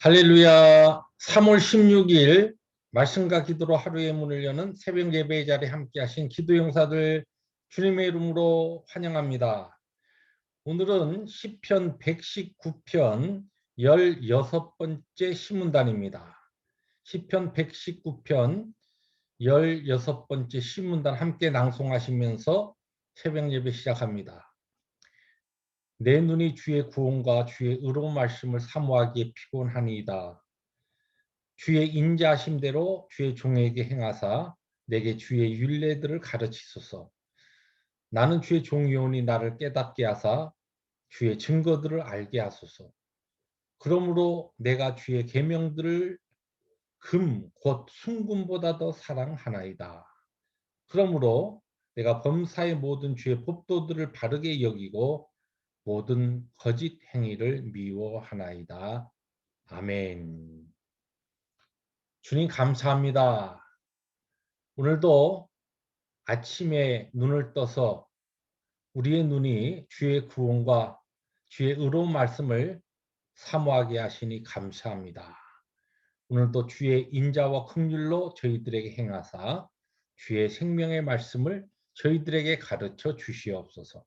할렐루야. 3월 16일 말씀과 기도로 하루의 문을 여는 새벽 예배의 자리에 함께 하신 기도 용사들 주님의 이름으로 환영합니다. 오늘은 시편 119편 16번째 시문단입니다. 시편 119편 16번째 시문단 함께 낭송하시면서 새벽 예배 시작합니다. 내 눈이 주의 구원과 주의 의로운 말씀을 사모하기에 피곤하니이다. 주의 인자하심대로 주의 종에게 행하사 내게 주의 율례들을 가르치소서. 나는 주의 종이오니 나를 깨닫게 하사 주의 증거들을 알게 하소서. 그러므로 내가 주의 계명들을 금 곧 순금보다 더 사랑하나이다. 그러므로 내가 범사의 모든 주의 법도들을 바르게 여기고 모든 거짓 행위를 미워하나이다. 아멘. 주님 감사합니다. 오늘도 아침에 눈을 떠서 우리의 눈이 주의 구원과 주의 의로운 말씀을 사모하게 하시니 감사합니다. 오늘도 주의 인자와 긍휼로 저희들에게 행하사 주의 생명의 말씀을 저희들에게 가르쳐 주시옵소서.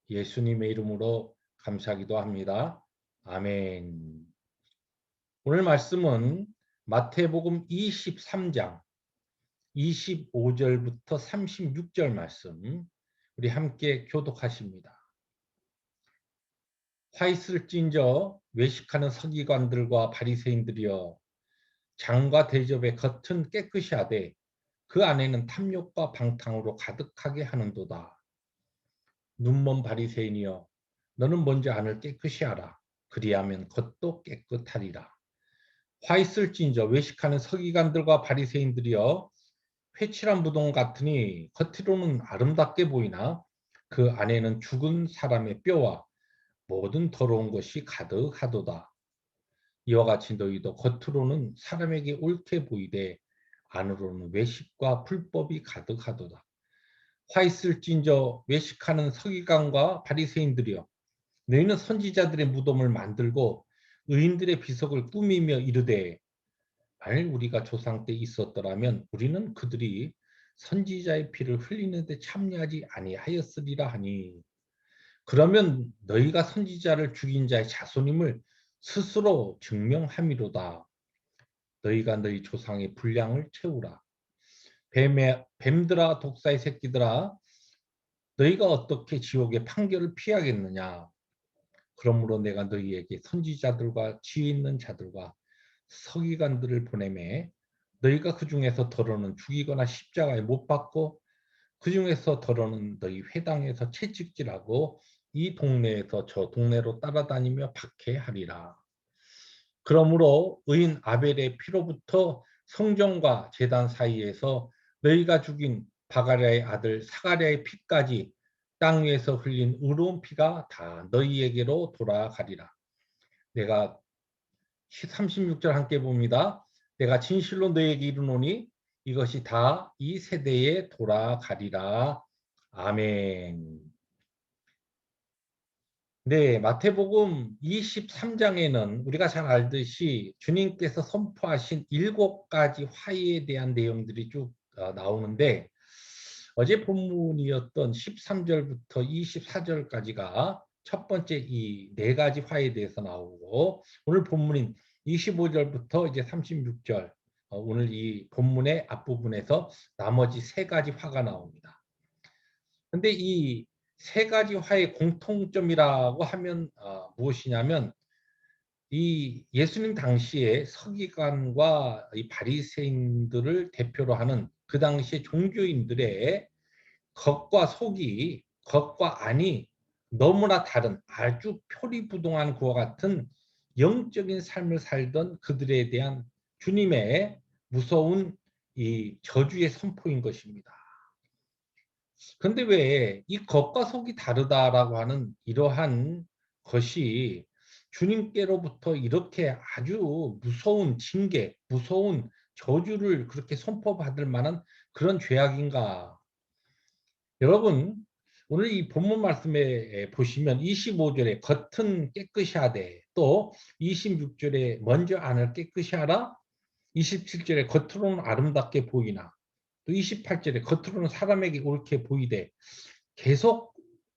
예수님의 이름으로 감사하기도 합니다. 아멘. 오늘 말씀은 마태복음 23장 25절부터 36절 말씀 우리 함께 교독하십니다. 화 있을진저 외식하는 서기관들과 바리새인들이여, 장과 대접의 겉은 깨끗이 하되 그 안에는 탐욕과 방탕으로 가득하게 하는도다. 눈먼 바리새인이여, 너는 먼저 안을 깨끗이 하라. 그리하면 겉도 깨끗하리라. 화 있을진저 외식하는 서기관들과 바리새인들이여, 회칠한 무덤 같으니 겉으로는 아름답게 보이나 그 안에는 죽은 사람의 뼈와 모든 더러운 것이 가득하도다. 이와 같이 너희도 겉으로는 사람에게 옳게 보이되 안으로는 외식과 불법이 가득하도다. 화 있을진저 외식하는 서기관과 바리새인들이여, 너희는 선지자들의 무덤을 만들고 의인들의 비석을 꾸미며 이르되, 만일 우리가 조상 때 있었더라면 우리는 그들이 선지자의 피를 흘리는데 참여하지 아니하였으리라 하니, 그러면 너희가 선지자를 죽인 자의 자손임을 스스로 증명함이로다. 너희가 너희 조상의 분량을 채우라. 뱀들아 독사의 새끼들아, 너희가 어떻게 지옥의 판결을 피하겠느냐. 그러므로 내가 너희에게 선지자들과 지혜 있는 자들과 서기관들을 보내매 너희가 그 중에서 더러는 죽이거나 십자가에 못 박고 그 중에서 더러는 너희 회당에서 채찍질하고 이 동네에서 저 동네로 따라다니며 박해하리라. 그러므로 의인 아벨의 피로부터 성전과 제단 사이에서 너희가 죽인 바가랴의 아들 사가랴의 피까지 땅 위에서 흘린 의로운 피가 다 너희에게로 돌아가리라. 내가 36절 함께 봅니다. 내가 진실로 너희에게 이르노니 이것이 다 이 세대에 돌아가리라. 아멘. 네, 마태복음 23장에는 우리가 잘 알듯이 주님께서 선포하신 7가지 화해에 대한 내용들이 쭉 나오는데, 어제 본문이었던 13절부터 24절까지가 첫 번째 이 4가지 화에 대해서 나오고, 오늘 본문인 25절부터 이제 36절, 오늘 이 본문의 앞부분에서 나머지 3가지 화가 나옵니다. 근데 이 3가지 화의 공통점이라고 하면 무엇이냐면, 이 예수님 당시에 서기관과 이 바리새인들을 대표로 하는 그 당시에 종교인들의 겉과 안이 너무나 다른, 아주 표리부동한 그와 같은 영적인 삶을 살던 그들에 대한 주님의 무서운 이 저주의 선포인 것입니다. 그런데 왜 이 겉과 속이 다르다라고 하는 이러한 것이 주님께로부터 이렇게 아주 무서운 징계, 무서운 저주를 그렇게 선포받을 만한 그런 죄악인가? 여러분, 오늘 이 본문 말씀에 보시면 25절에 겉은 깨끗이 하되, 또 26절에 먼저 안을 깨끗이 하라, 27절에 겉으로는 아름답게 보이나, 또 28절에 겉으로는 사람에게 옳게 보이되, 계속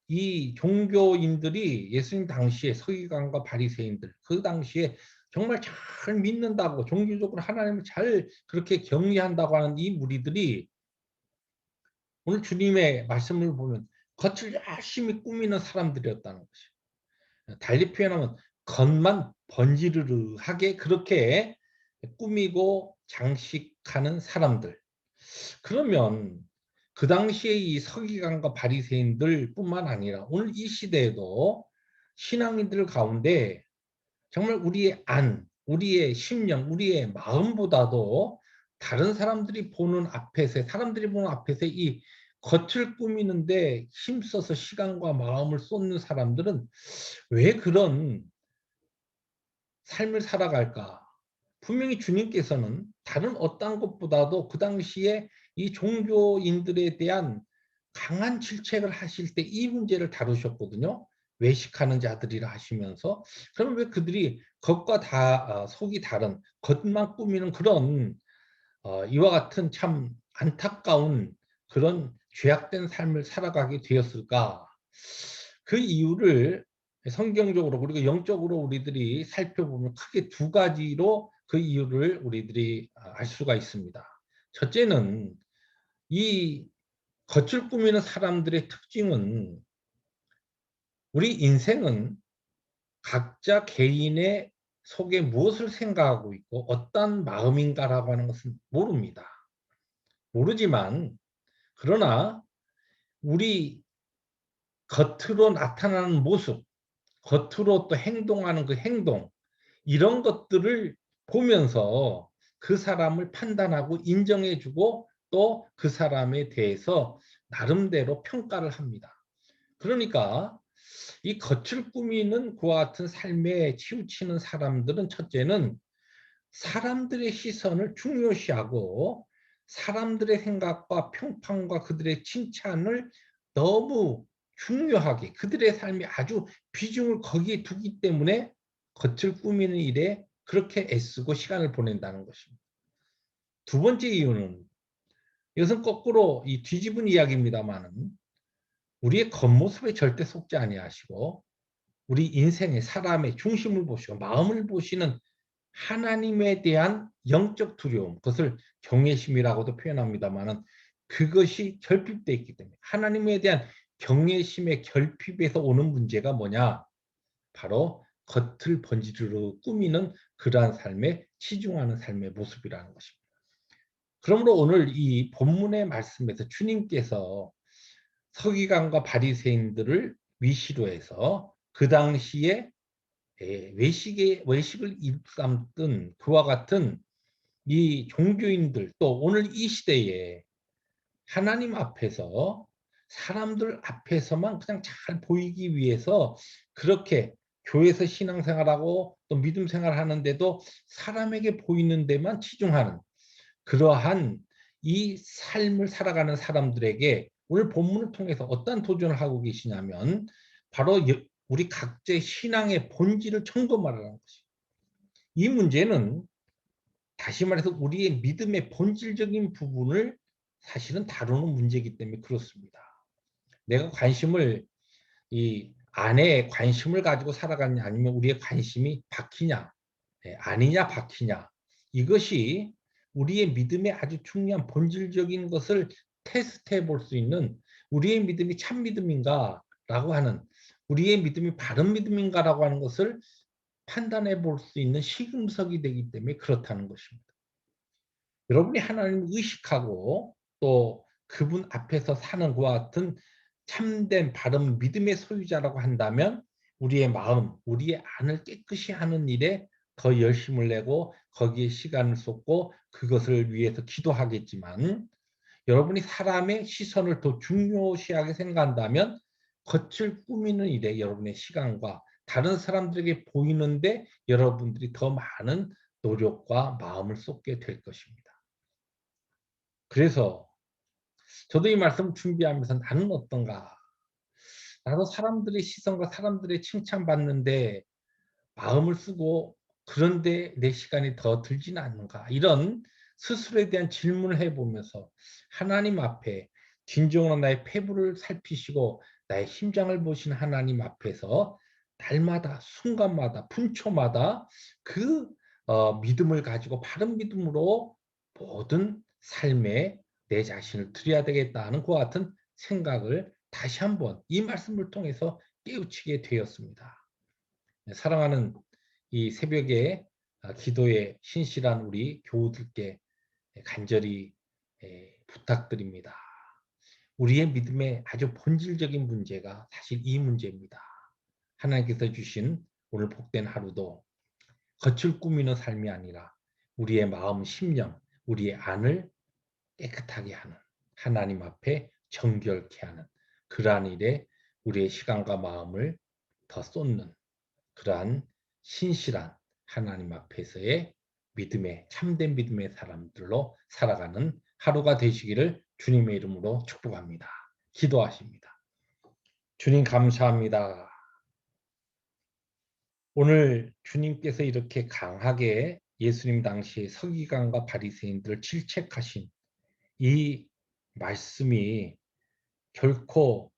이 종교인들이 예수님 당시에 서기관과 바리새인들, 그 당시에 정말 잘 믿는다고 종교적으로 하나님을 잘 그렇게 경외한다고 하는 이 무리들이 오늘 주님의 말씀을 보면 겉을 열심히 꾸미는 사람들이었다는 것이에요. 달리 표현하면 겉만 번지르르하게 그렇게 꾸미고 장식하는 사람들. 그러면 그 당시에 이 서기관과 바리새인들 뿐만 아니라 오늘 이 시대에도 신앙인들 가운데 정말 우리의 안, 우리의 심령, 우리의 마음보다도 다른 사람들이 보는 앞에서, 사람들이 보는 앞에서 이 겉을 꾸미는데 힘써서 시간과 마음을 쏟는 사람들은 왜 그런 삶을 살아갈까? 분명히 주님께서는 다른 어떤 것보다도 그 당시에 이 종교인들에 대한 강한 질책을 하실 때 이 문제를 다루셨거든요. 외식하는 자들이라 하시면서, 그럼 왜 그들이 겉과 다 속이 다른 겉만 꾸미는 그런 이와 같은 참 안타까운 그런 죄악된 삶을 살아가게 되었을까? 그 이유를 성경적으로 그리고 영적으로 우리들이 살펴보면 크게 두 가지로 그 이유를 우리들이 알 수가 있습니다. 첫째는 이 겉을 꾸미는 사람들의 특징은, 우리 인생은 각자 개인의 속에 무엇을 생각하고 있고 어떤 마음인가라고 하는 것은 모릅니다. 모르지만 그러나 우리 겉으로 나타나는 모습, 겉으로 또 행동하는 그 행동, 이런 것들을 보면서 그 사람을 판단하고 인정해주고 또 그 사람에 대해서 나름대로 평가를 합니다. 그러니까 이 겉을 꾸미는 그와 같은 삶에 치우치는 사람들은, 첫째는 사람들의 시선을 중요시하고 사람들의 생각과 평판과 그들의 칭찬을 너무 중요하게, 그들의 삶이 아주 비중을 거기에 두기 때문에 겉을 꾸미는 일에 그렇게 애쓰고 시간을 보낸다는 것입니다. 두 번째 이유는, 이것은 거꾸로 이 뒤집은 이야기입니다만은, 우리의 겉모습에 절대 속지 아니하시고 우리 인생의 사람의 중심을 보시고 마음을 보시는 하나님에 대한 영적 두려움, 그것을 경외심이라고도 표현합니다만은, 그것이 결핍되어 있기 때문에 하나님에 대한 경외심의 결핍에서 오는 문제가 뭐냐? 바로 겉을 번지르르 꾸미는 그러한 삶에 치중하는 삶의 모습이라는 것입니다. 그러므로 오늘 이 본문의 말씀에서 주님께서 서기관과 바리새인들을 위시로 해서 그 당시에 외식을 일삼던 그와 같은 이 종교인들, 또 오늘 이 시대에 하나님 앞에서 사람들 앞에서만 그냥 잘 보이기 위해서 그렇게 교회에서 신앙생활하고 또 믿음 생활하는데도 사람에게 보이는 데만 치중하는 그러한 이 삶을 살아가는 사람들에게 오늘 본문을 통해서 어떤 도전을 하고 계시냐면, 바로 우리 각자의 신앙의 본질을 점검하라는 것이에요. 이 문제는 다시 말해서 우리의 믿음의 본질적인 부분을 사실은 다루는 문제이기 때문에 그렇습니다. 내가 관심을, 이 안에 관심을 가지고 살아가느냐 아니면 우리의 관심이 박히냐, 아니냐 박히냐, 이것이 우리의 믿음의 아주 중요한 본질적인 것을 테스트해 볼 수 있는, 우리의 믿음이 참 믿음인가라고 하는, 우리의 믿음이 바른 믿음인가라고 하는 것을 판단해 볼 수 있는 시금석이 되기 때문에 그렇다는 것입니다. 여러분이 하나님을 의식하고 또 그분 앞에서 사는 것과 같은 참된 바른 믿음의 소유자라고 한다면, 우리의 마음, 우리의 안을 깨끗이 하는 일에 더 열심을 내고 거기에 시간을 쏟고 그것을 위해서 기도하겠지만, 여러분이 사람의 시선을 더 중요시하게 생각한다면 겉을 꾸미는 일에 여러분의 시간과 다른 사람들에게 보이는데 여러분들이 더 많은 노력과 마음을 쏟게 될 것입니다. 그래서 저도 이 말씀 준비하면서 나는 어떤가? 나도 사람들의 시선과 사람들의 칭찬받는데 마음을 쓰고 그런데 내 시간이 더 들지는 않는가. 이런 스스로에 대한 질문을 해보면서 하나님 앞에 진정으로 나의 폐부를 살피시고 나의 심장을 보신 하나님 앞에서 날마다 순간마다 분초마다 그 믿음을 가지고 바른 믿음으로 모든 삶에 내 자신을 드려야 되겠다 하는 그와 같은 생각을 다시 한번 이 말씀을 통해서 깨우치게 되었습니다. 사랑하는 이 새벽에 기도에 신실한 우리 교우들께 간절히 부탁드립니다. 우리의 믿음의 아주 본질적인 문제가 사실 이 문제입니다. 하나님께서 주신 오늘 복된 하루도 겉을 꾸미는 삶이 아니라 우리의 마음, 심령, 우리의 안을 깨끗하게 하는, 하나님 앞에 정결케 하는 그러한 일에 우리의 시간과 마음을 더 쏟는 그러한 신실한 하나님 앞에서의 믿음의 참된 믿음의 사람들로 살아가는 하루가 되시기를 주님의 이름으로 축복합니다. 기도하십니다. 주님 감사합니다. 오늘 주님께서 이렇게 강하게 예수님 당시에 서기관과 바리새인들을 질책하신 이 말씀이 결코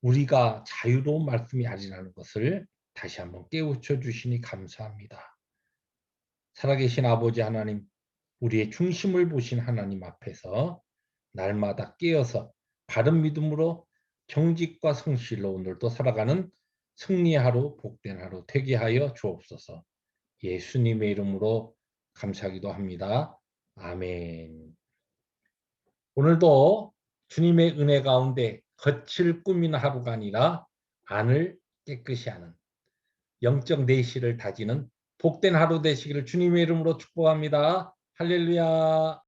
우리가 자유로운 말씀이 아니라는 것을 다시 한번 깨우쳐 주시니 감사합니다. 살아계신 아버지 하나님, 우리의 중심을 보신 하나님 앞에서 날마다 깨어서 바른 믿음으로 정직과 성실로 오늘도 살아가는 승리의 하루, 복된 하루 되게 하여 주옵소서. 예수님의 이름으로 감사하기도 합니다. 아멘. 오늘도 주님의 은혜 가운데 겉을 꾸미는 하루가 아니라 안을 깨끗이 하는 영적 내실을 다지는 복된 하루 되시기를 주님의 이름으로 축복합니다. 할렐루야.